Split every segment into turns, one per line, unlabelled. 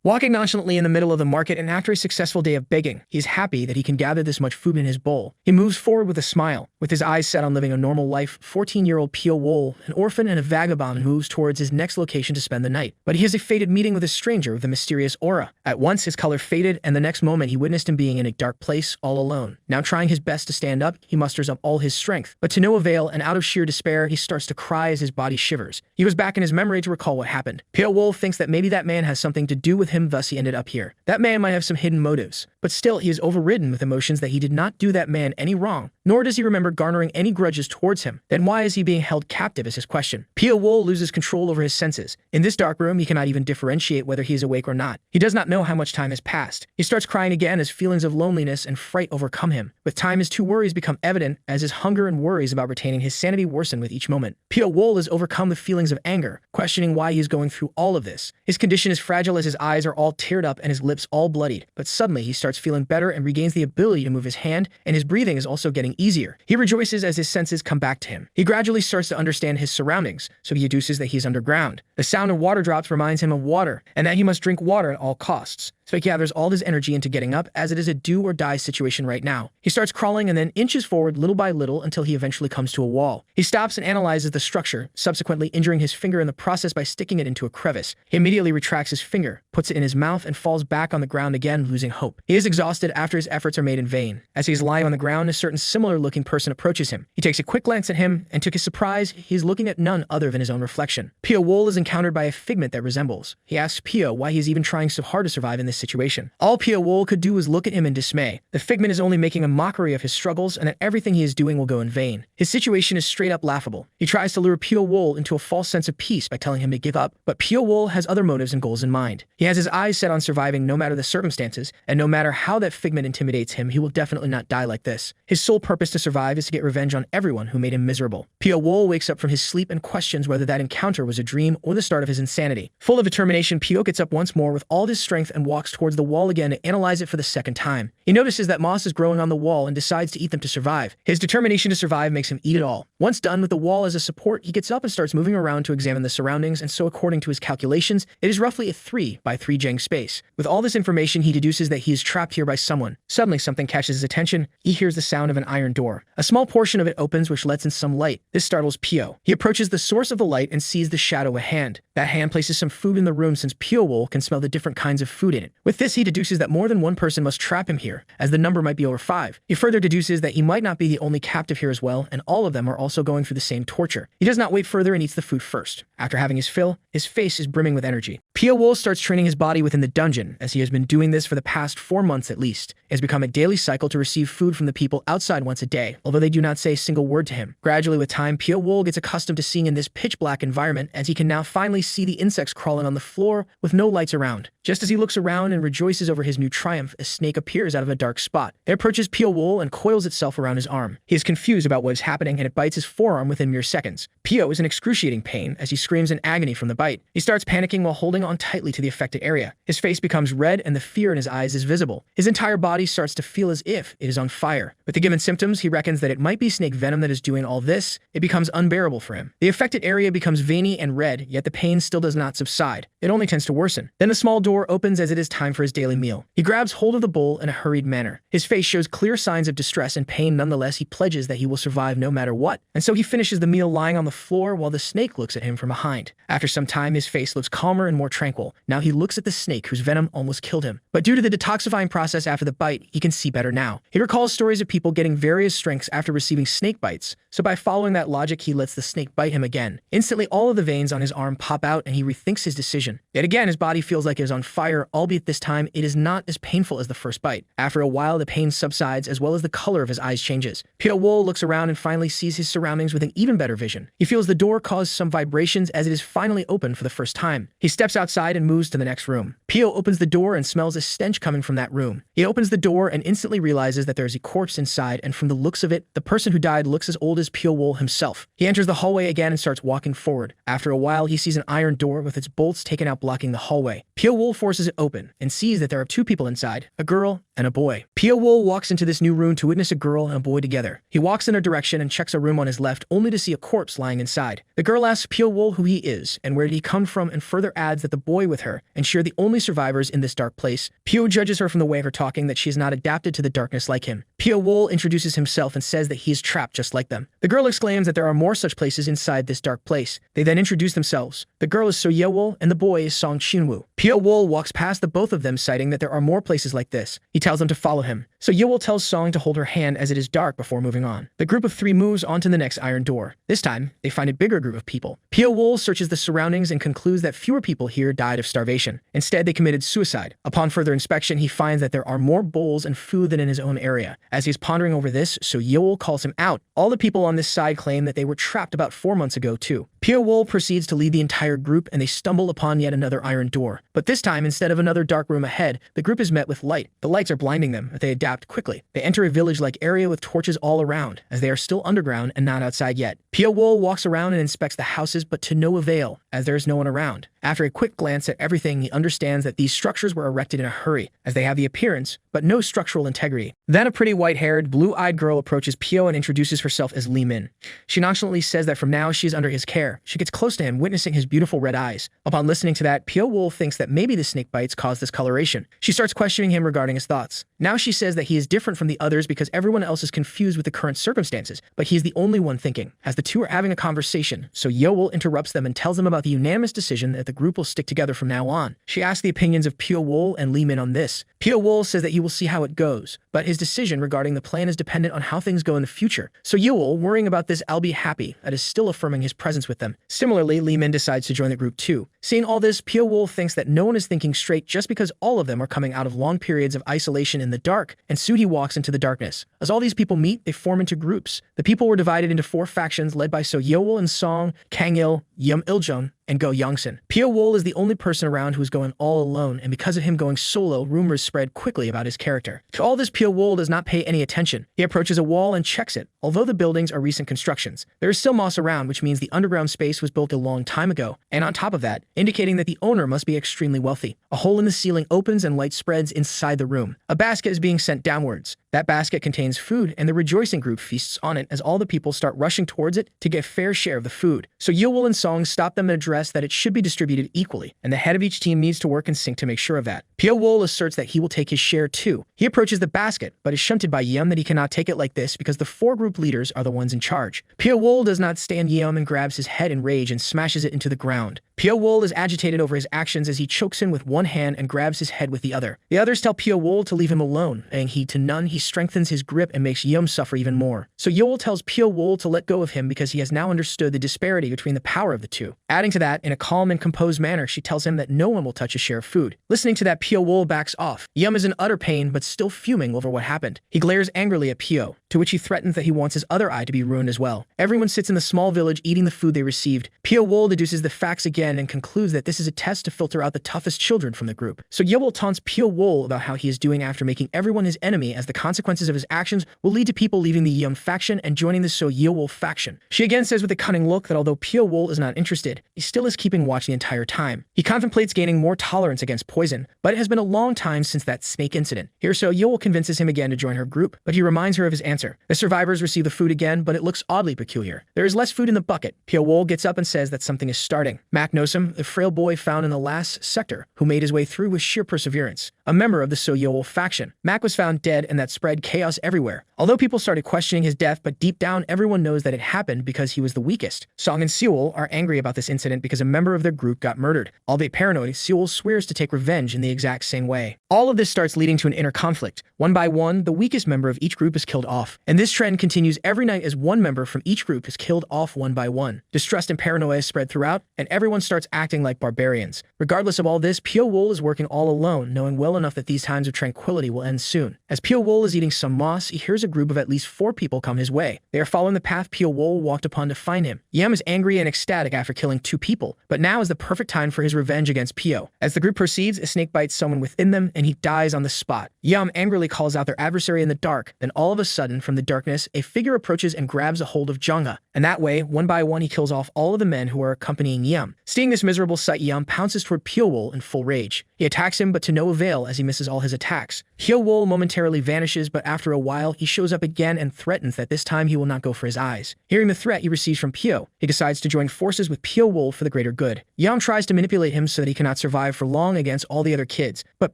Walking nonchalantly in the middle of the market and after a successful day of begging, he is happy that he can gather this much food in his bowl. He moves forward with a smile. With his eyes set on living a normal life, 14-year-old Pio Wol, an orphan and a vagabond, moves towards his next location to spend the night. But he has a fated meeting with a stranger with a mysterious aura. At once, his color faded, and the next moment he witnessed him being in a dark place, all alone. Now trying his best to stand up, he musters up all his strength. But to no avail, and out of sheer despair, he starts to cry as his body shivers. He goes back in his memory to recall what happened. Pio Wol thinks that maybe that man has something to do with him, thus he ended up here. That man might have some hidden motives, but still he is overridden with emotions that he did not do that man any wrong, nor does he remember garnering any grudges towards him. Then why is he being held captive is his question. Pio Wol loses control over his senses. In this dark room, he cannot even differentiate whether he is awake or not. He does not know how much time has passed. He starts crying again as feelings of loneliness and fright overcome him. With time, his two worries become evident as his hunger and worries about retaining his sanity worsen with each moment. Pio Wol has overcome the feelings of anger, questioning why he is going through all of this. His condition is fragile as his eyes are all teared up and his lips all bloodied, but suddenly he starts feeling better and regains the ability to move his hand, and his breathing is also getting easier. He rejoices as his senses come back to him. He gradually starts to understand his surroundings, so he deduces that he is underground. The sound of water drops reminds him of water, and that he must drink water at all costs. So he gathers all his energy into getting up, as it is a do or die situation right now. He starts crawling and then inches forward little by little until he eventually comes to a wall. He stops and analyzes the structure, subsequently injuring his finger in the process by sticking it into a crevice. He immediately retracts his finger, puts it in his mouth, and falls back on the ground again, losing hope. He is exhausted after his efforts are made in vain. As he is lying on the ground, a certain similar-looking person approaches him. He takes a quick glance at him, and to his surprise, he is looking at none other than his own reflection. Pio Wol is encountered by a figment that resembles. He asks Pio why he is even trying so hard to survive in this situation. All Pio Wol could do was look at him in dismay. The figment is only making a mockery of his struggles, and that everything he is doing will go in vain. His situation is straight up laughable. He tries to lure Pio Wol into a false sense of peace by telling him to give up, but Pio Wol has other motives and goals in mind. He has his eyes set on surviving no matter the circumstances, and no matter how that figment intimidates him, he will definitely not die like this. His sole purpose to survive is to get revenge on everyone who made him miserable. Pio Wol wakes up from his sleep and questions whether that encounter was a dream or the start of his insanity. Full of determination, Pio gets up once more with all his strength and walks towards the wall again to analyze it for the second time. He notices that moss is growing on the wall and decides to eat them to survive. His determination to survive makes him eat it all. Once done with the wall as a support, he gets up and starts moving around to examine the surroundings, and so according to his calculations, it is roughly a 3 by 3 jeng space. With all this information, he deduces that he is trapped here by someone. Suddenly, something catches his attention. He hears the sound of an iron door. A small portion of it opens, which lets in some light. This startles Pio. He approaches the source of the light and sees the shadow of a hand. That hand places some food in the room since Pio Wol can smell the different kinds of food in it. With this, he deduces that more than one person must trap him here, as the number might be over 5. He further deduces that he might not be the only captive here as well, and all of them are also going through the same torture. He does not wait further and eats the food first. After having his fill, his face is brimming with energy. Pio Wol starts training his body within the dungeon, as he has been doing this for the past 4 months at least. It has become a daily cycle to receive food from the people outside once a day, although they do not say a single word to him. Gradually with time, Pio Wol gets accustomed to seeing in this pitch-black environment, as he can now finally see the insects crawling on the floor with no lights around. Just as he looks around and rejoices over his new triumph, a snake appears out of a dark spot. It approaches Pio Wol and coils itself around his arm. He is confused about what is happening, and it bites his forearm within mere seconds. Pio is in excruciating pain as he screams in agony from the bite. He starts panicking while holding on tightly to the affected area. His face becomes red and the fear in his eyes is visible. His entire body starts to feel as if it is on fire. With the given symptoms, he reckons that it might be snake venom that is doing all this. It becomes unbearable for him. The affected area becomes veiny and red, yet the pain still does not subside. It only tends to worsen. Then the small door opens as it is time for his daily meal. He grabs hold of the bowl in a hurried manner. His face shows clear signs of distress and pain. Nonetheless, he pledges that he will survive no matter what. And so he finishes the meal lying on the floor while the snake looks at him from behind. After some time, his face looks calmer and more tranquil. Now he looks at the snake whose venom almost killed him. But due to the detoxifying process after the bite, he can see better now. He recalls stories of people getting various strengths after receiving snake bites. So by following that logic, he lets the snake bite him again. Instantly, all of the veins on his arm pop out and he rethinks his decision. Yet again, his body feels like it is on fire, albeit this time it is not as painful as the first bite. After a while, the pain subsides as well as the color of his eyes changes. Pio Wol looks around and finally sees his surroundings with an even better vision. He feels the door cause some vibrations as it is finally open for the first time. He steps outside and moves to the next room. Pio opens the door and smells a stench coming from that room. He opens the door and instantly realizes that there is a corpse inside, and from the looks of it, the person who died looks as old as Pio Wol himself. He enters the hallway again and starts walking forward. After a while, he sees an iron door with its bolts taken out blocking the hallway. Pio Wol forces it open and sees that there are 2 people inside, a girl and and a boy. Pio Wool walks into this new room to witness a girl and a boy together. He walks in their direction and checks a room on his left only to see a corpse lying inside. The girl asks Pio Wool who he is and where did he come from, and further adds that the boy with her and she are the only survivors in this dark place. Pio judges her from the way of her talking that she is not adapted to the darkness like him. Pio Wool introduces himself and says that he is trapped just like them. The girl exclaims that there are more such places inside this dark place. They then introduce themselves. The girl is Soyeol and the boy is Song Chunwoo. Pio Wool walks past the both of them, citing that there are more places like this. He tells them to follow him. So Yeol tells Song to hold her hand as it is dark before moving on. The group of three moves on to the next iron door. This time, they find a bigger group of people. Pio Wool searches the surroundings and concludes that fewer people here died of starvation. Instead, they committed suicide. Upon further inspection, he finds that there are more bowls and food than in his own area. As he's pondering over this, so Yeol calls him out. All the people on this side claim that they were trapped about 4 months ago too. Pio Wool proceeds to lead the entire group and they stumble upon yet another iron door. But this time, instead of another dark room ahead, the group is met with light. The lights are blinding them, but they adapt quickly. They enter a village-like area with torches all around, as they are still underground and not outside yet. Pio Wool walks around and inspects the houses, but to no avail, as there is no one around. After a quick glance at everything, he understands that these structures were erected in a hurry, as they have the appearance, but no structural integrity. Then a pretty white-haired, blue-eyed girl approaches Pio and introduces herself as Lee Min. She nonchalantly says that from now she is under his care. She gets close to him, witnessing his beautiful red eyes. Upon listening to that, Pio Wool thinks that maybe the snake bites caused this coloration. She starts questioning him regarding his thoughts. Now she says that he is different from the others because everyone else is confused with the current circumstances, but he is the only one thinking. As the two are having a conversation, so Yeol interrupts them and tells them about the unanimous decision that the group will stick together from now on. She asks the opinions of Pio Wool and Lee Min on this. Pio Wool says that he will see how it goes, but his decision regarding the plan is dependent on how things go in the future. So Yeol, worrying about this, I'll be happy that is still affirming his presence with them. Similarly, Lee Min decides to join the group too. Seeing all this, Pio Wool thinks that no one is thinking straight just because all of them are coming out of long periods of isolation in the dark, and soon he walks into the darkness. As all these people meet, they form into groups. The people were divided into 4 factions led by So Yeol and Song, Kang-il, Yum Iljung, and Go Youngsun. Pio Wool is the only person around who is going all alone, and because of him going solo, rumors spread quickly about his character. To all this, Pio Wool does not pay any attention. He approaches a wall and checks it. Although the buildings are recent constructions, there is still moss around, which means the underground space was built a long time ago, and on top of that, indicating that the owner must be extremely wealthy. A hole in the ceiling opens and light spreads inside the room. A basket is being sent downwards. That basket contains food, and the rejoicing group feasts on it as all the people start rushing towards it to get a fair share of the food. So Yeol and Song stop them and address that it should be distributed equally, and the head of each team needs to work in sync to make sure of that. Pio Wool asserts that he will take his share too. He approaches the basket, but is shunted by Yum that he cannot take it like this because the 4 group leaders are the ones in charge. Pio Wool does not stand Yum and grabs his head in rage and smashes it into the ground. Pio Wool is agitated over his actions as he chokes him with one hand and grabs his head with the other. The others tell Pio Wool to leave him alone, paying heed to none. He strengthens his grip and makes Yum suffer even more. So Yeol tells Pio Wool to let go of him because he has now understood the disparity between the power of the two. Adding to that, in a calm and composed manner, she tells him that no one will touch a share of food. Listening to that, Pio Wool backs off. Yum is in utter pain but still fuming over what happened. He glares angrily at Pio, to which he threatens that he wants his other eye to be ruined as well. Everyone sits in the small village eating the food they received. Pio Wool deduces the facts again and concludes that this is a test to filter out the toughest children from the group. So Yeol taunts Pio Wool about how he is doing after making everyone his enemy, as the consequences of his actions will lead to people leaving the Yum faction and joining the So Yeol faction. She again says with a cunning look that although Pio Wool is not interested, he still is keeping watch the entire time. He contemplates gaining more tolerance against poison, but it has been a long time since that snake incident. Here So Yeol convinces him again to join her group, but he reminds her of his answer. The survivors receive the food again, but it looks oddly peculiar. There is less food in the bucket. Pio Wool gets up and says that something is starting. Mac knows him, the frail boy found in the last sector, who made his way through with sheer perseverance. A member of the So Yeol faction. Mac was found dead, and that spread chaos everywhere. Although people started questioning his death, but deep down everyone knows that it happened because he was the weakest. Song and Seol are angry about this incident because a member of their group got murdered. Albeit paranoid, Seol swears to take revenge in the exact same way. All of this starts leading to an inner conflict. One by one, the weakest member of each group is killed off. And this trend continues every night as one member from each group is killed off one by one. Distrust and paranoia is spread throughout, and everyone starts acting like barbarians. Regardless of all this, Pio Wool is working all alone, knowing well enough that these times of tranquility will end soon. As Pio Wool is eating some moss, he hears a group of at least 4 people come his way. They are following the path Pio Wool walked upon to find him. Yam is angry and ecstatic after killing 2 people, but now is the perfect time for his revenge against Pio. As the group proceeds, a snake bites someone within them, and he dies on the spot. Yam angrily calls out their adversary in the dark. Then all of a sudden, from the darkness, a figure approaches and grabs a hold of Jongha. and that way, one by one, he kills off all of the men who are accompanying Yum. Seeing this miserable sight, Yum pounces toward Pyo-wol in full rage. He attacks him, but to no avail as he misses all his attacks. Pyo-wol momentarily vanishes, but after a while, he shows up again and threatens that this time he will not go for his eyes. Hearing the threat he receives from Pyo, he decides to join forces with Pyo-wol for the greater good. Yum tries to manipulate him so that he cannot survive for long against all the other kids, but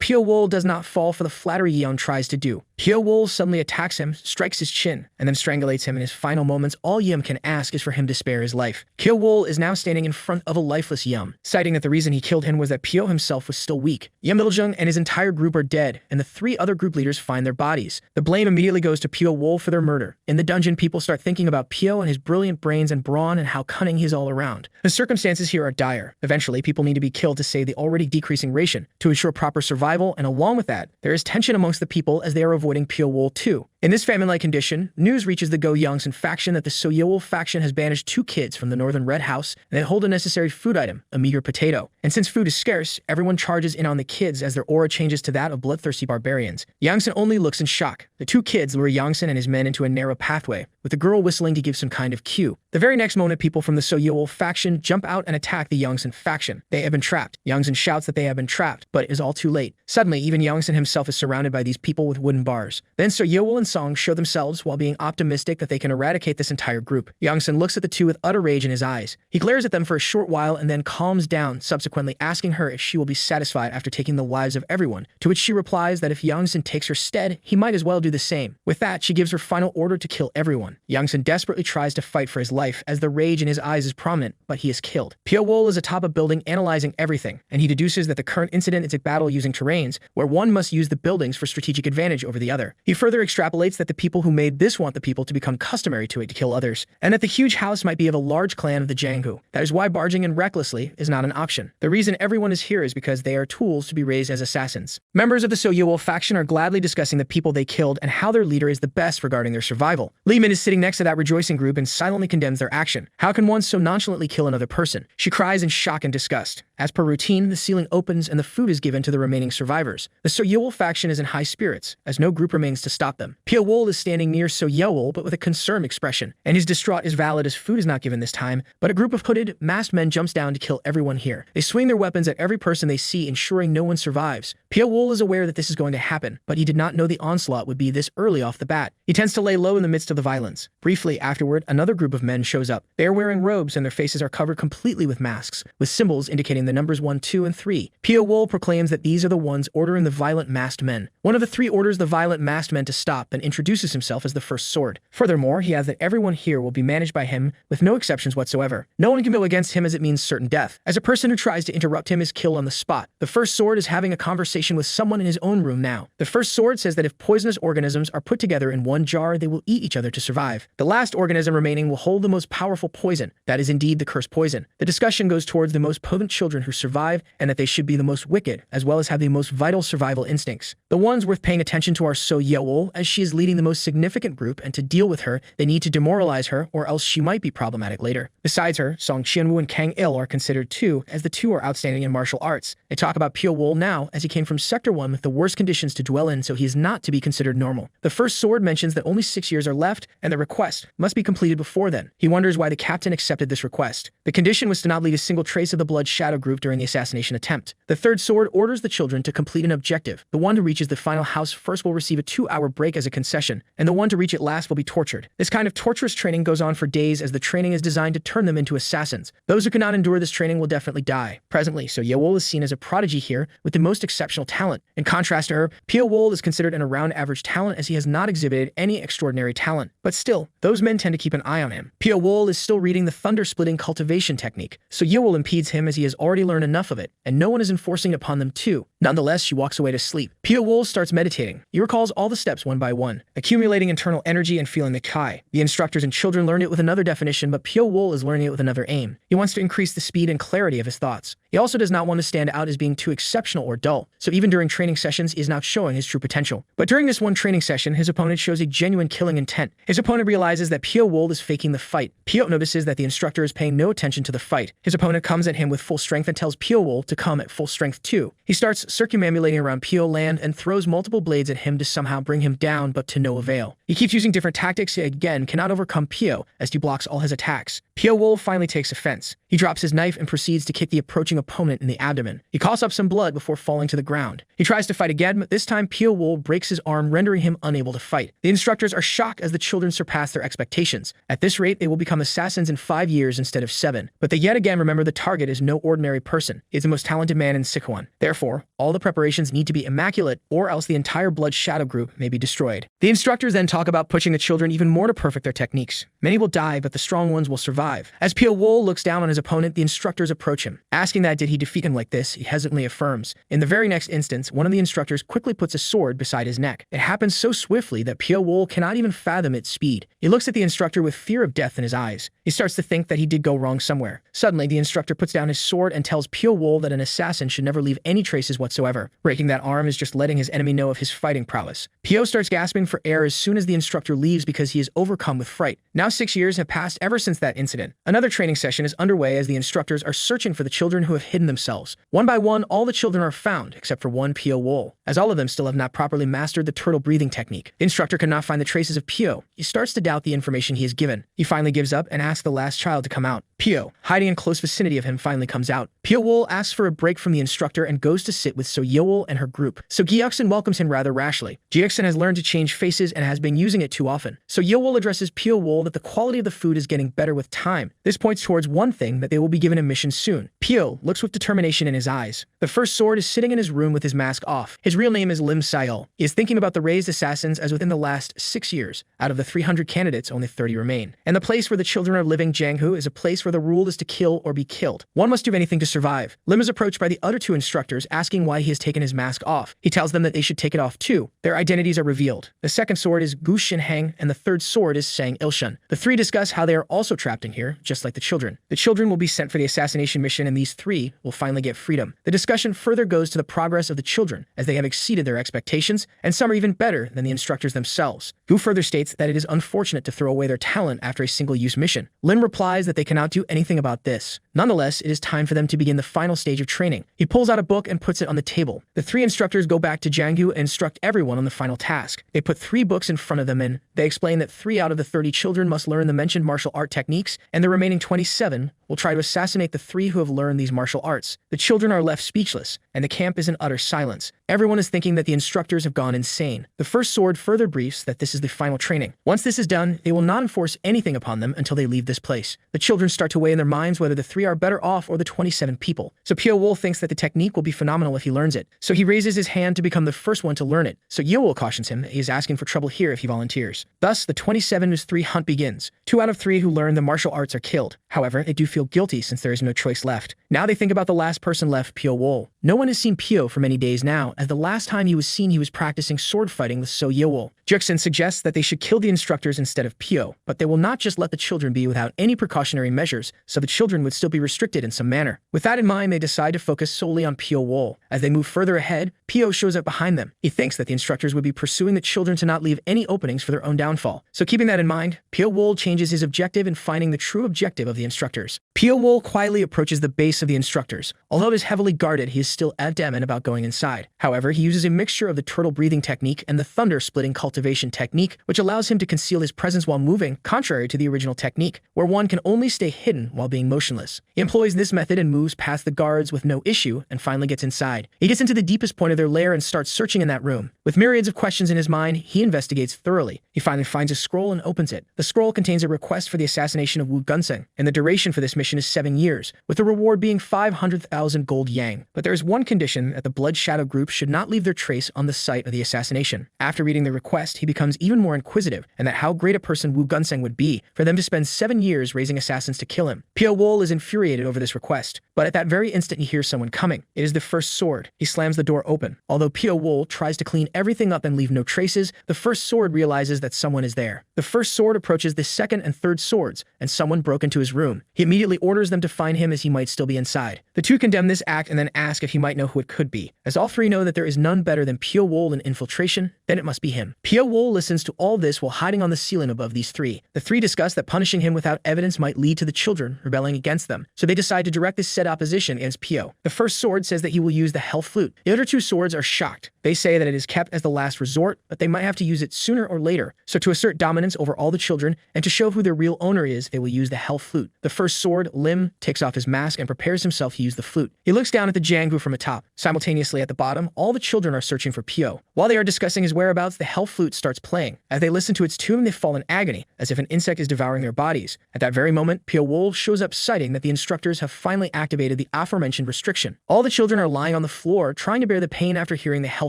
Pyo-wol does not fall for the flattery Yum tries to do. Pyo-wol suddenly attacks him, strikes his chin, and then strangulates him in his final moments. All Yum can ask is for him to spare his life. Pyo-wol is now standing in front of a lifeless Yum, citing that the reason he killed him was that Pyo himself was still weak. Yum Middlejung and his entire group are dead, and the 3 other group leaders find their bodies. The blame immediately goes to Pyo-wol for their murder. In the dungeon, people start thinking about Pyo and his brilliant brains and brawn and how cunning he is all around. The circumstances here are dire. Eventually, people need to be killed to save the already decreasing ration, to ensure proper survival, and along with that, there is tension amongst the people as they are avoiding Pyo-wol too. In this famine-like condition, news reaches the Go-Youngsan faction that the Soyeol faction has banished 2 kids from the Northern Red House, and they hold a necessary food item, a meager potato. And since food is scarce, everyone charges in on the kids as their aura changes to that of bloodthirsty barbarians. Yangsan only looks in shock. The 2 kids lure Yangsan and his men into a narrow pathway, with the girl whistling to give some kind of cue. The very next moment, people from the Soyeol faction jump out and attack the Yangsan faction. They have been trapped. Yangsan shouts that they have been trapped, but it is all too late. Suddenly, even Yangsan himself is surrounded by these people with wooden bars. Then Soyeol and Song show themselves while being optimistic that they can eradicate this entire group. Yangsan looks at the 2 with utter rage in his eyes. He glares at them for a short while and then calms down, subsequently asking her if she will be satisfied after taking the lives of everyone, to which she replies that if Yangsan takes her stead, he might as well do the same. With that, she gives her final order to kill everyone. Yangsan desperately tries to fight for his life as the rage in his eyes is prominent, but he is killed. Pyo-wol is atop a building analyzing everything, and he deduces that the current incident is a battle using terrains, where one must use the buildings for strategic advantage over the other. He further extrapolates that the people who made this want the people to become customary to it to kill others, and that the huge house might be of a large clan of the Janghu. That is why barging in recklessly is not an option. The reason everyone is here is because they are tools to be raised as assassins. Members of the Soyeol faction are gladly discussing the people they killed and how their leader is the best regarding their survival. Li Min is sitting next to that rejoicing group and silently condemns their action. How can one so nonchalantly kill another person? She cries in shock and disgust. As per routine, the ceiling opens and the food is given to the remaining survivors. The Soyeol faction is in high spirits, as no group remains to stop them. Pyo-wol is standing near Soyeol, but with a concerned expression, and his distraught is valid as food is not given this time, but a group of hooded, masked men jumps down to kill everyone here. They swing their weapons at every person they see, ensuring no one survives. Pyo-wol is aware that this is going to happen, but he did not know the onslaught would be this early off the bat. He tends to lay low in the midst of the violence. Briefly afterward, another group of men shows up. They are wearing robes and their faces are covered completely with masks, with symbols indicating the numbers 1, 2, and 3. Pyo-wol proclaims that these are the ones ordering the violent masked men. One of the 3 orders the violent masked men to stop and introduces himself as the first sword. Furthermore, he adds that everyone here will be managed by him with no exceptions whatsoever. No one can go against him as it means certain death, as a person who tries to interrupt him is killed on the spot. The first sword is having a conversation with someone in his own room now. The first sword says that if poisonous organisms are put together in one jar, they will eat each other to survive. The last organism remaining will hold the most powerful poison. That is indeed the cursed poison. The discussion goes towards the most potent children who survive and that they should be the most wicked, as well as have the most vital survival instincts. The ones worth paying attention to are Soyeol, as she is leading the most significant group, and to deal with her, they need to demoralize her, or else she might be problematic later. Besides her, Song Qianwu and Kang Il are considered too, as the 2 are outstanding in martial arts. They talk about Pyo-wol now, as he came from Sector 1 with the worst conditions to dwell in, so he is not to be considered normal. The first sword mentions that only 6 years are left, and the request must be completed before then. He wonders why the captain accepted this request. The condition was to not leave a single trace of the Blood Shadow group during the assassination attempt. The third sword orders the children to complete an objective. The one who reaches the final house first will receive a 2-hour break as a concession, and the one to reach it last will be tortured. This kind of torturous training goes on for days, as the training is designed to turn them into assassins. Those who cannot endure this training will definitely die. Presently, Soyeol is seen as a prodigy here with the most exceptional talent. In contrast to her, Pyo-wol is considered an around average talent, as he has not exhibited any extraordinary talent. But still, those men tend to keep an eye on him. Pyo-wol is still reading the thunder-splitting cultivation technique. Soyeol impedes him as he has already learned enough of it, and no one is enforcing it upon them too. Nonetheless, she walks away to sleep. Pyo-wol starts meditating. He recalls all the steps one by one, accumulating internal energy and feeling the kai. The instructors and children learned it with another definition, but Pyo-wol is learning it with another aim. He wants to increase the speed and clarity of his thoughts. He also does not want to stand out as being too exceptional or dull, so even during training sessions, he is not showing his true potential. But during this one training session, his opponent shows a genuine killing intent. His opponent realizes that Pyo-wol is faking the fight. Pyo notices that the instructor is paying no attention to the fight. His opponent comes at him with full strength and tells Pio to come at full strength too. He starts circumambulating around Pio land and throws multiple blades at him to somehow bring him down, but to no avail. He keeps using different tactics, yet again cannot overcome Pio as he blocks all his attacks. Pio finally takes offense. He drops his knife and proceeds to kick the approaching opponent in the abdomen. He coughs up some blood before falling to the ground. He tries to fight again, but this time Pio breaks his arm, rendering him unable to fight. The instructors are shocked as the children surpass their expectations. At this rate, they will become assassins in 5 years instead of 7. But they yet again remember the target is no ordinary person. It's the most talented man in Sichuan. Therefore, all the preparations need to be immaculate, or else the entire Blood Shadow group may be destroyed. The instructors then talk about pushing the children even more to perfect their techniques. Many will die, but the strong ones will survive. As Pio looks down on his opponent, the instructors approach him. Asking that did he defeat him like this, he hesitantly affirms. In the very next instance, one of the instructors quickly puts a sword beside his neck. It happens so swiftly that Pio cannot even fathom its speed. He looks at the instructor with fear of death in his eyes. He starts to think that he did go wrong somewhere. Suddenly, the instructor puts down his sword and tells Pio that an assassin should never leave any traces whatsoever. Breaking that arm is just letting his enemy know of his fighting prowess. Pio starts gasping for air as soon as the instructor leaves because he is overcome with fright. Now 6 years have passed ever since that incident. Another training session is underway as the instructors are searching for the children who have hidden themselves. One by one, all the children are found, except for one Pio, as all of them still have not properly mastered the turtle breathing technique. The instructor cannot find the traces of Pio. He starts to doubt the information he is given. He finally gives up and asks the last child to come out. Pio, hiding in close vicinity of him, finally comes out. Pio asks for a break from the instructor and goes to sit with So Yeol and her group. So Gyeoksun welcomes him rather rashly. Gyeoksun has learned to change faces and has been using it too often. So Yeol addresses Pio that the quality of the food is getting better with time. This points towards one thing, that they will be given a mission soon. Pio looks with determination in his eyes. The first sword is sitting in his room with his mask off. His real name is Lim Sayol. He is thinking about the raised assassins as within the last 6 years. Out of the 300 candidates, only 30 remain. And the place where the children are living, Janghu, is a place where the rule is to kill or be killed. One must do anything to survive. Lim is approached by the other 2 instructors asking why he has taken his mask off. He tells them that they should take it off too. Their identities are revealed. The second sword is Gu Shinhang and the third sword is Sang Ilshun. The 3 discuss how they are also trapped in here, just like the children. The children will be sent for the assassination mission and these 3 will finally get freedom. The discussion further goes to the progress of the children as they have exceeded their expectations and some are even better than the instructors themselves. Gu further states that it is unfortunate to throw away their talent after a single-use mission. Lin replies that they cannot do anything about this. Nonetheless, it is time for them to begin the final stage of training. He pulls out a book and puts it on the table. The 3 instructors go back to Janghu and instruct everyone on the final task. They put 3 books in front of them and they explain that 3 out of the 30 children must learn the mentioned martial art techniques and the remaining 27 will try to assassinate the 3 who have learned these martial arts. The children are left speechless and the camp is in utter silence. Everyone is thinking that the instructors have gone insane. The first sword further briefs that this is the final training. Once this is done, they will not enforce anything upon them until they leave this place. The children start to weigh in their minds whether the 3 are better off or the 27 people. So Pio thinks that the technique will be phenomenal if he learns it. So he raises his hand to become the first one to learn it. So Yeol cautions him that he is asking for trouble here if he volunteers. Thus, the 27-3 hunt begins. 2 out of 3 who learn the martial arts are killed. However, they do feel guilty since there is no choice left. Now they think about the last person left, Pio. No one has seen Pio for many days now, as the last time he was seen he was practicing sword fighting with So Yeol. Juksun suggests that they should kill the instructors instead of Pio, but they will not just let the children be without any precautionary measures, so the children would still be restricted in some manner. With that in mind, they decide to focus solely on Pio. As they move further ahead, Pio shows up behind them. He thinks that the instructors would be pursuing the children to not leave any openings for their own downfall. So keeping that in mind, Pio changes his objective in finding the true objective of the instructors. Pio quietly approaches the base of the instructors. Although it is heavily guarded, he is still adamant about going inside. However, he uses a mixture of the turtle breathing technique and the thunder splitting cultivation technique, which allows him to conceal his presence while moving, contrary to the original technique, where one can only stay hidden while being motionless. He employs this method and moves past the guards with no issue and finally gets inside. He gets into the deepest point of their lair and starts searching in that room. With myriads of questions in his mind, he investigates thoroughly. He finally finds a scroll and opens it. The scroll contains a request for the assassination of Wu Gunseng, and the duration for this mission is 7 years, with the reward being 500,000 gold yang. But there is one condition, that the Blood Shadow group should not leave their trace on the site of the assassination. After reading the request, he becomes even more inquisitive, and that how great a person Wu Gunseng would be for them to spend 7 years raising assassins to kill him. Pio is infuriated over this request, but at that very instant he hears someone coming. It is the first sword. He slams the door open. Although Pio tries to clean everything up and leave no traces, the first sword realizes that someone is there. The first sword approaches the second and third swords, and someone broke into his room. He immediately orders them to find him as he might still be inside. The 2 condemn this act and then ask if he might know who it could be. As all three know that there is none better than Pio Wol in infiltration, then it must be him. Pio Wol listens to all this while hiding on the ceiling above these three. The three discuss that punishing him without evidence might lead to the children rebelling against them, so they decide to direct this said opposition against Pio. The first sword says that he will use the Hell Flute. The other two swords are shocked. They say that it is kept as the last resort, but they might have to use it sooner or later. So to assert dominance over all the children and to show who their real owner is, they will use the Hell Flute. The first sword, Lim, takes off his mask and prepares himself to use the flute. He looks down at the Jangu from atop. Simultaneously at the bottom, all the children are searching for Pio. While they are discussing his whereabouts, the Hell Flute starts playing. As they listen to its tune, they fall in agony, as if an insect is devouring their bodies. At that very moment, Pio Wol shows up citing that the instructors have finally activated the aforementioned restriction. All the children are lying on the floor, trying to bear the pain after hearing the Hell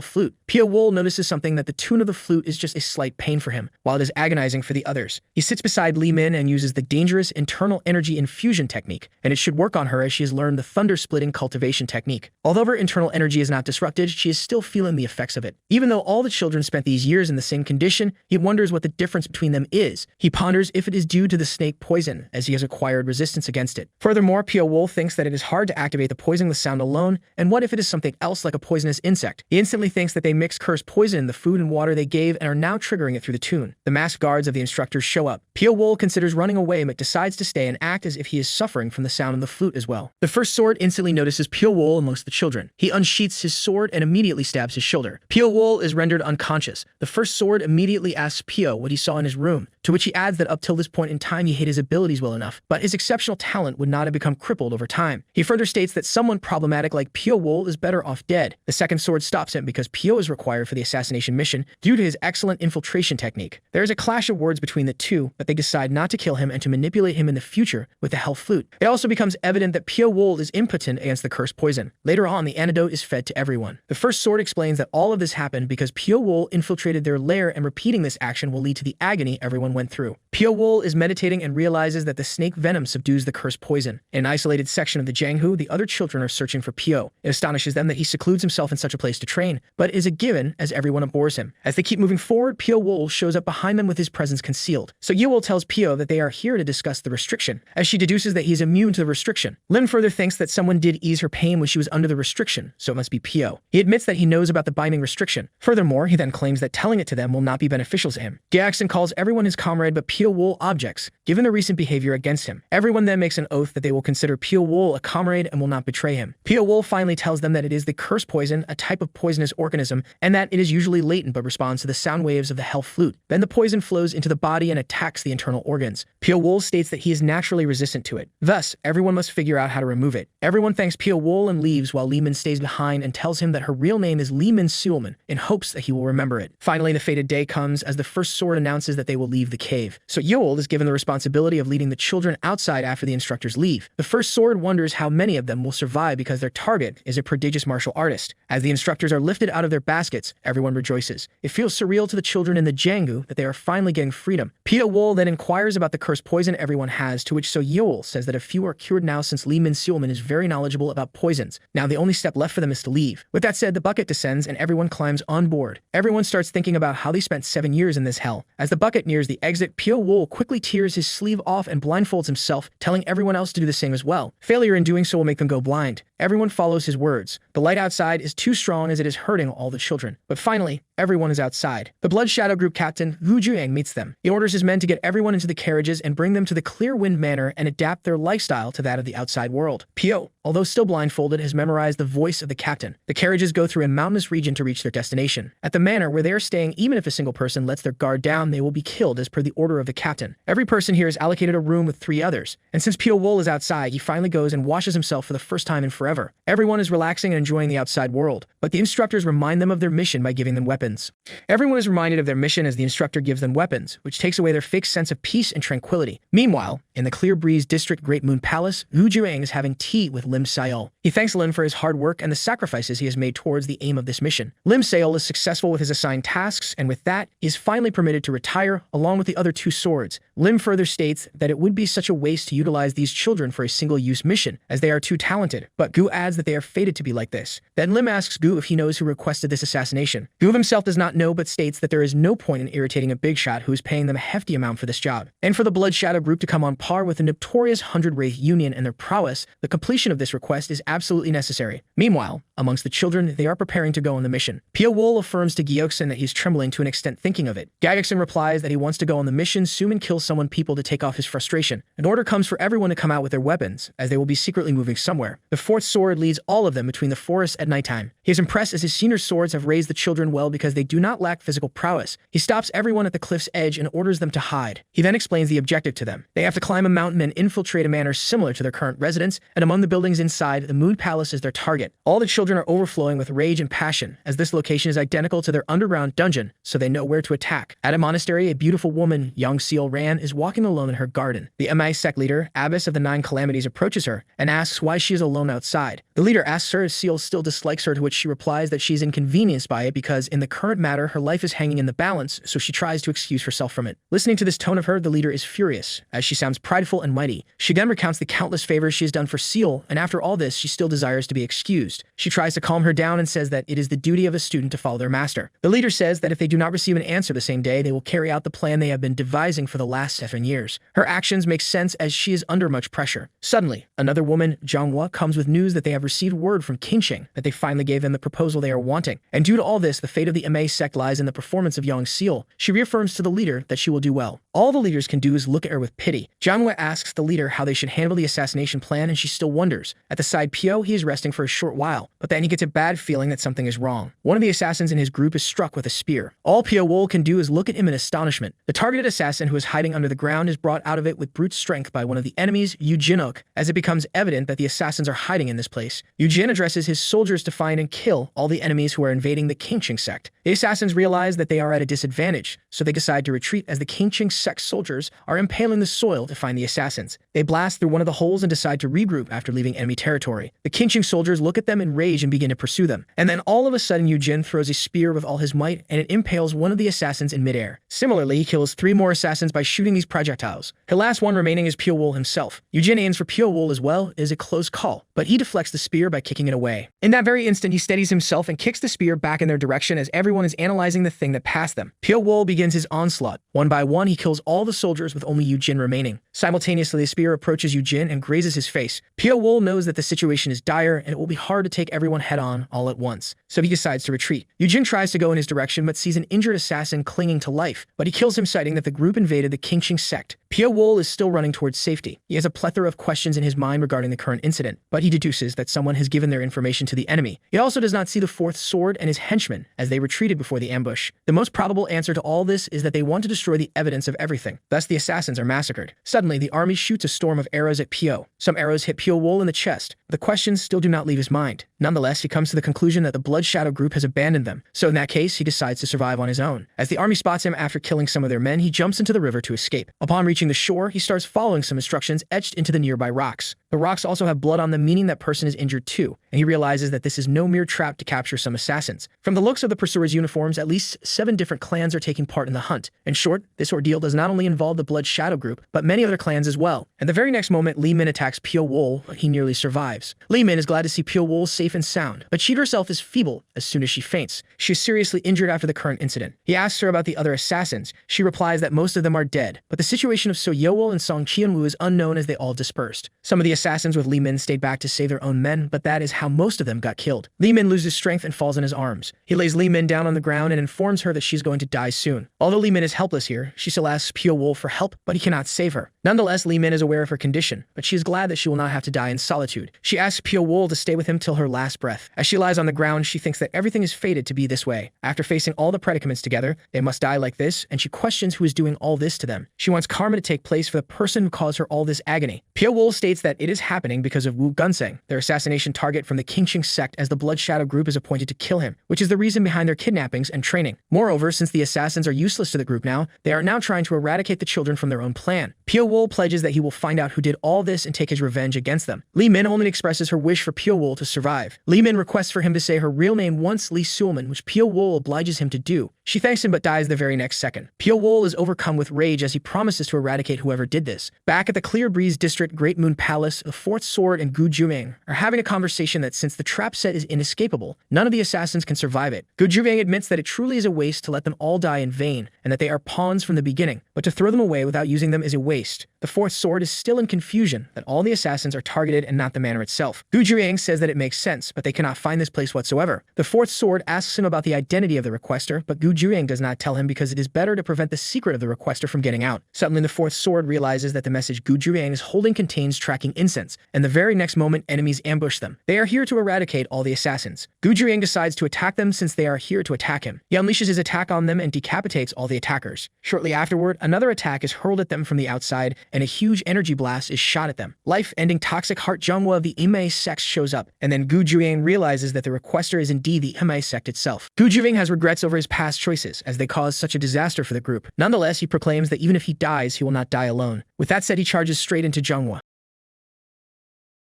Flute. Pio Wol notices something, that the tune of the flute is just a slight pain for him, while it is agonizing for the others. He sits beside Li Min and uses the dangerous internal energy infusion technique, and it should work on her as she has learned the thunder-splitting cultivation technique. Although her internal energy is not disrupted, she is still feeling the effects of it. Even though all the children spent these years in the same condition, he wonders what the difference between them is. He ponders if it is due to the snake poison, as he has acquired resistance against it. Furthermore, Pio Wol thinks that it is hard to activate the poisonless sound alone, and what if it is something else like a poisonous insect? He instantly thinks that they mixed cursed poison in the food and water they gave and are now triggering it through the tune. The masked guards of the instructors show up. Pio Wol considers running away but decides to stay and act as if he is suffering from the sound of the flute as well. The first sword instantly notices Pio Wol amongst the children. He unsheaths his sword and immediately stabs his shoulder. Pio Wol is rendered unconscious. The first sword immediately asks Pio what he saw in his room, to which he adds that up till this point in time he hid his abilities well enough, but his exceptional talent would not have become crippled over time. He further states that someone problematic like Pio Wol is better off dead. The second sword stops him because Pio is required for the assassination mission due to his excellent infiltration technique. There is a clash of words between the two, but they decide not to kill him and to manipulate him in the future with the Hell Flute. It also becomes evident that Pio Wol is impotent against the cursed poison. Later on, the antidote is fed to everyone. The first sword explains that all of this happened because Pio Wol infiltrated their lair, and repeating this action will lead to the agony everyone went through. Pio Wol is meditating and realizes that the snake venom subdues the cursed poison. In an isolated section of the Janghu, the other children are searching for Pio. It astonishes them that he secludes himself in such a place to train, but is a given as everyone abhors him. As they keep moving forward, Pio Wol shows up behind them with his presence concealed. So Yewol tells Pio that they are here to discuss the restriction, as she deduces that he is immune to the restriction. Lim further thinks that someone did ease her pain when she was under the restriction, so it must be Pio. He admits that he knows about the binding restriction. Furthermore, he then claims that telling it to them will not be beneficial to him. Gyaxin calls everyone his comrade, but Pio Wol objects, given the recent behavior against him. Everyone then makes an oath that they will consider Pio Wol a comrade and will not betray him. Pio Wol finally tells them that it is the curse poison, a type of poisonous organism, and that it is usually latent but responds to the sound waves of the Hell Flute. Then the poison flows into the body and attacks the internal organs. Pio Wol states that he is naturally resistant to it. Thus, everyone must figure out how to remove it. Everyone thanks Pio Wol and leaves while Li Min stays behind and tells him that her real name is Li Min Suilman, in hopes that he will remember it. Finally, the fated day comes as the first sword announces that they will leave the cave. So Yewol is given the responsibility of leading the children outside after the instructors leave. The first sword wonders how many of them will survive because their target is a prodigious martial artist. As the instructors are lifted out of their baskets, everyone rejoices. It feels surreal to the children in the Jangu that they are finally getting freedom. Pio Wol then inquires about the cursed poison everyone has, to which So Yewol says that a few are cured now since Li Min Suilman is very knowledgeable about poisons. Now the only step left for them is to leave. With that said, the bucket descends and everyone climbs on board. Everyone starts thinking about how they spent 7 years in this hell. As the bucket nears the exit, Pio Wol quickly tears his sleeve off and blindfolds himself, telling everyone else to do the same as well. Failure in doing so will make them go blind. Everyone follows his words. The light outside is too strong as it is hurting all the children. But finally, everyone is outside. The Blood Shadow Group captain, Wu Juang, meets them. He orders his men to get everyone into the carriages and bring them to the Clear Wind Manor and adapt their lifestyle to that of the outside world. Pio, although still blindfolded, has memorized the voice of the captain. The carriages go through a mountainous region to reach their destination. At the manor where they are staying, even if a single person lets their guard down, they will be killed as per the order of the captain. Every person here is allocated a room with 3 others. And since Pio Wol is outside, he finally goes and washes himself for the first time in forever. Everyone is relaxing and enjoying the outside world, but the instructors remind them of their mission by giving them weapons. Everyone is reminded of their mission as the instructor gives them weapons, which takes away their fake sense of peace and tranquility. Meanwhile, in the Clear Breeze District Great Moon Palace, Wu Juang is having tea with Lim Sayol. He thanks Lim for his hard work and the sacrifices he has made towards the aim of this mission. Lim Sayol is successful with his assigned tasks, and with that, he is finally permitted to retire along with the other 2 swords. Lim further states that it would be such a waste to utilize these children for a single-use mission, as they are too talented, but Gu adds that they are fated to be like this. Then Lim asks Gu if he knows who requested this assassination. Gu himself himself does not know but states that there is no point in irritating a big shot who is paying them a hefty amount for this job. And for the Blood Shadow group to come on par with the notorious 100 Wraith Union and their prowess, the completion of this request is absolutely necessary. Meanwhile, amongst the children, they are preparing to go on the mission. Pyo-wol affirms to Gyeoksun that he's trembling to an extent thinking of it. Gyeoksun replies that he wants to go on the mission, soon and kill someone people to take off his frustration. An order comes for everyone to come out with their weapons, as they will be secretly moving somewhere. The fourth sword leads all of them between the forests at nighttime. He is impressed as his senior swords have raised the children well because they do not lack physical prowess. He stops everyone at the cliff's edge and orders them to hide. He then explains the objective to them. They have to climb a mountain and infiltrate a manor similar to their current residence, and among the buildings inside, the Moon Palace is their target. All the children are overflowing with rage and passion, as this location is identical to their underground dungeon, so they know where to attack. At a monastery, a beautiful woman, Young Seal Ran, is walking alone in her garden. The MI sect leader, Abbess of the Nine Calamities, approaches her and asks why she is alone outside. The leader asks her if Seal still dislikes her, to which she replies that she's inconvenienced by it because in the current matter her life is hanging in the balance, so she tries to excuse herself from it. Listening to this tone of her, the leader is furious, as she sounds prideful and mighty. She then recounts the countless favors she has done for Seal, and after all this, she still desires to be excused. She tries to calm her down and says that it is the duty of a student to follow their master. The leader says that if they do not receive an answer the same day, they will carry out the plan they have been devising for the last 7 years. Her actions make sense as she is under much pressure. Suddenly, another woman, Jonghwa, comes with news that they have received word from Qingqing that they finally gave them the proposal they are wanting. And due to all this, the fate of the MA sect lies in the performance of Young Seal. She reaffirms to the leader that she will do well. All the leaders can do is look at her with pity. Jonghwa asks the leader how they should handle the assassination plan, and she still wonders. At the side Pyo, he is resting for a short while, but then he gets a bad feeling that something is wrong. One of the assassins in his group is struck with a spear. All Pyo-wol can do is look at him in astonishment. The targeted assassin, who is hiding under the ground, is brought out of it with brute strength by one of the enemies, Yu-jinuk, as it becomes evident that the assassins are hiding in this place. Yu-jin addresses his soldiers to find and kill all the enemies who are invading the Qingqing sect. The assassins realize that they are at a disadvantage, so they decide to retreat as the Qingqing sect soldiers are impaling the soil to find the assassins. They blast through one of the holes and decide to regroup after leaving enemy territory. The Qingqing soldiers look at them in rage and begin to pursue them. And then all of a sudden Yu-jin throws a spear with all his might and it impales one of the assassins in midair. Similarly, he kills 3 more assassins by shooting these projectiles. The last one remaining is Pyo-wol himself. Yu-jin aims for Pyo-wol as well. It is a close call, but he deflects the spear by kicking it away. In that very instant, he steadies himself and kicks the spear back in their direction as everyone is analyzing the thing that passed them. Pyo-wol begins his onslaught. One by one, he kills all the soldiers with only Yu-jin remaining. Simultaneously, the spear approaches Yu-jin and grazes his face. Pyo-wol knows that the situation is dire and it will be hard to take everyone head-on all at once, so he decides to retreat. Yu-jin tries to go in his direction but sees an injured assassin clinging to life, but he kills him, citing that the group invaded the Qingqing sect. Pyo-wol is still running towards safety. He has a plethora of questions in his mind regarding the current incident, but he deduces that someone has given their information to the enemy. He also does not see the fourth sword and his henchmen as they retreated before the ambush. The most probable answer to all this is that they want to destroy the evidence of everything. Thus, the assassins are massacred. Suddenly, the army shoots a storm of arrows at Pyo. Some arrows hit Pyo-wol in the chest. The questions still do not leave his mind. Nonetheless, he comes to the conclusion that the Blood Shadow group has abandoned them. So in that case, he decides to survive on his own. As the army spots him after killing some of their men, he jumps into the river to escape. Upon reaching the shore, he starts following some instructions etched into the nearby rocks. The rocks also have blood on them, meaning that person is injured too, and he realizes that this is no mere trap to capture some assassins. From the looks of the pursuers' uniforms, at least 7 different clans are taking part in the hunt. In short, this ordeal does not only involve the Blood Shadow group, but many other clans as well. At the very next moment, Li Min attacks Pyo-wol, but he nearly survives. Li Min is glad to see Pyo-wol safe and sound, but she herself is feeble as soon as she faints. She is seriously injured after the current incident. He asks her about the other assassins. She replies that most of them are dead, but the situation of So Yeowol and Song Qianwu is unknown as they all dispersed. Some of the assassins with Li Min stayed back to save their own men, but that is how most of them got killed. Li Min loses strength and falls in his arms. He lays Li Min down on the ground and informs her that she's going to die soon. Although Li Min is helpless here, she still asks Pyo-wol for help, but he cannot save her. Nonetheless, Li Min is aware of her condition, but she is glad that she will not have to die in solitude. She asks Pyo-wol to stay with him till her last breath. As she lies on the ground, she thinks that everything is fated to be this way. After facing all the predicaments together, they must die like this, and she questions who is doing all this to them. She wants karma to take place for the person who caused her all this agony. Pyo-wol states that it is happening because of Wu Gunseng, their assassination target from the Qingqing sect, as the Blood Shadow group is appointed to kill him, which is the reason behind their kidnappings and training. Moreover, since the assassins are useless to the group now, they are now trying to eradicate the children from their own plan. Pyo-wol pledges that he will find out who did all this and take his revenge against them. Li Min only expresses her wish for Pyo-wol to survive. Li Min requests for him to say her real name once, Li Suolman, which Pyo-wol obliges him to do. She thanks him but dies the very next second. Pyo-wol is overcome with rage as he promises to eradicate whoever did this. Back at the Clear Breeze District Great Moon Palace, the Fourth Sword and Gu Juming are having a conversation realization that since the trap set is inescapable, none of the assassins can survive it. Gu Zhiyang admits that it truly is a waste to let them all die in vain, and that they are pawns from the beginning, but to throw them away without using them is a waste. The fourth sword is still in confusion that all the assassins are targeted and not the manor itself. Gu Zhiyang says that it makes sense, but they cannot find this place whatsoever. The fourth sword asks him about the identity of the requester, but Gu Zhiyang does not tell him because it is better to prevent the secret of the requester from getting out. Suddenly, the fourth sword realizes that the message Gu Zhiyang is holding contains tracking incense, and the very next moment, enemies ambush them. They are here to eradicate all the assassins. Gu Zhiyang decides to attack them since they are here to attack him. He unleashes his attack on them and decapitates all the attackers. Shortly afterward, another attack is hurled at them from the outside, and a huge energy blast is shot at them. Life-ending toxic heart Zhenghua of the Imei sect shows up, and then Gu Zhiyang realizes that the requester is indeed the Imei sect itself. Gu Zhiyang has regrets over his past choices, as they caused such a disaster for the group. Nonetheless, he proclaims that even if he dies, he will not die alone. With that said, he charges straight into Zhenghua.